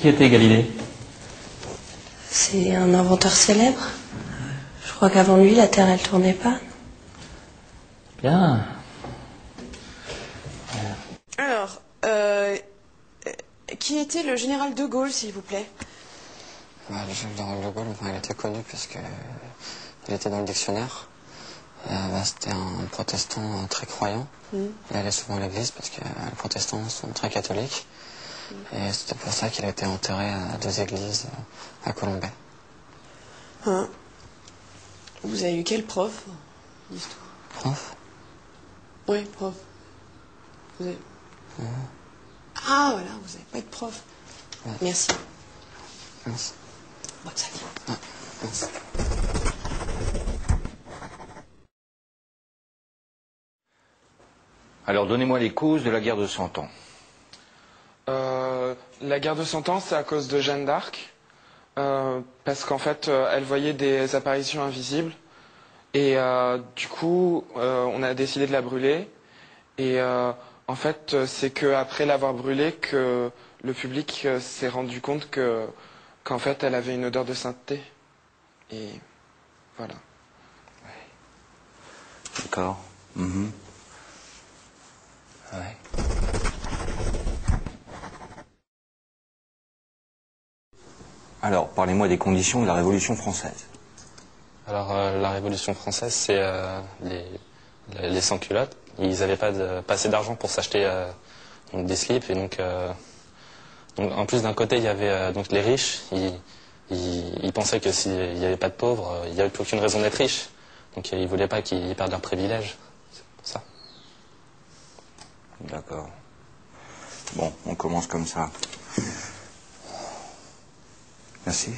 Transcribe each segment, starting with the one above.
Qui était Galilée? C'est un inventeur célèbre. Je crois qu'avant lui, la Terre, elle tournait pas. Bien. Alors, qui était le général de Gaulle, s'il vous plaît? Le général de Gaulle, il était connu parce que il était dans le dictionnaire. C'était un protestant très croyant. Il allait souvent à l'église parce que les protestants sont très catholiques. Et c'était pour ça qu'il a été enterré à 2 églises à Colombey. Hein? Vous avez eu quel prof d'histoire? Prof? Oui, prof. Vous avez... Ah, voilà, vous n'avez pas de prof. Ouais. Merci. Merci. Bonne salut. Ah, merci. Alors, donnez-moi les causes de la guerre de 100 ans. La guerre de 100 ans, c'est à cause de Jeanne d'Arc. Parce qu'en fait, elle voyait des apparitions invisibles. Et du coup, on a décidé de la brûler. Et en fait, c'est qu'après l'avoir brûlée que le public s'est rendu compte qu'en fait, elle avait une odeur de sainteté. Et voilà. D'accord. Ouais. Alors, parlez-moi des conditions de la Révolution française. Alors, la Révolution française, c'est les sans-culottes. Ils n'avaient pas assez d'argent pour s'acheter donc des slips. Et donc, en plus, d'un côté, il y avait donc les riches. Ils pensaient que s'il n'y avait pas de pauvres, il n'y avait plus aucune raison d'être riche. Donc, ils ne voulaient pas qu'ils perdent leurs privilèges. C'est pour ça. D'accord. Bon, on commence comme ça. Merci.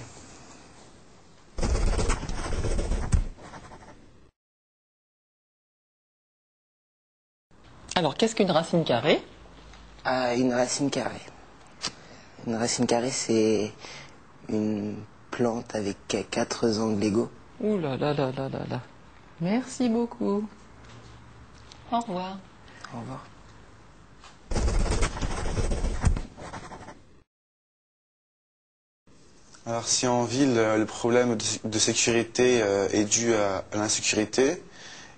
Alors, qu'est-ce qu'une racine carrée? Une racine carrée. Une racine carrée, c'est une plante avec 4 angles égaux. Ouh là là là là là là. Merci beaucoup. Au revoir. Au revoir. Alors si en ville, le problème de sécurité est dû à l'insécurité,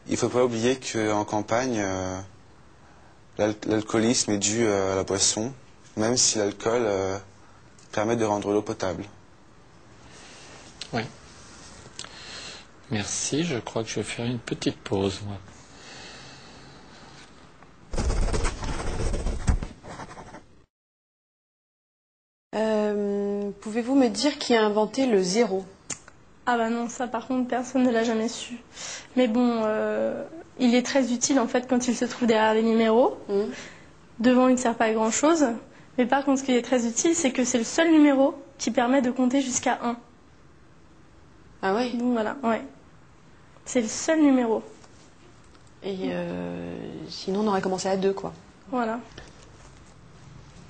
il ne faut pas oublier qu'en campagne, l'alcoolisme est dû à la boisson, même si l'alcool permet de rendre l'eau potable. Oui. Merci, je crois que je vais faire une petite pause, moi. Pouvez-vous me dire qui a inventé le zéro? Ah bah non, ça par contre, personne ne l'a jamais su. Mais bon, il est très utile en fait quand il se trouve derrière les numéros. Devant, il ne sert pas à grand chose. Mais par contre, ce qui est très utile, c'est que c'est le seul numéro qui permet de compter jusqu'à 1. Ah oui? Donc voilà, ouais. C'est le seul numéro. Et sinon, on aurait commencé à 2, quoi. Voilà.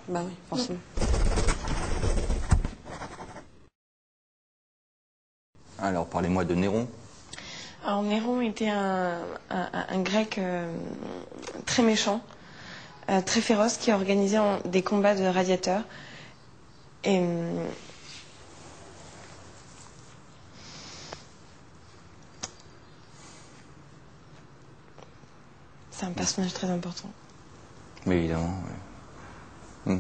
Bah oui, forcément. Alors, parlez-moi de Néron. Alors Néron était un grec très méchant, très féroce, qui organisait des combats de gladiateurs. Et c'est un personnage très important. Mais évidemment, oui.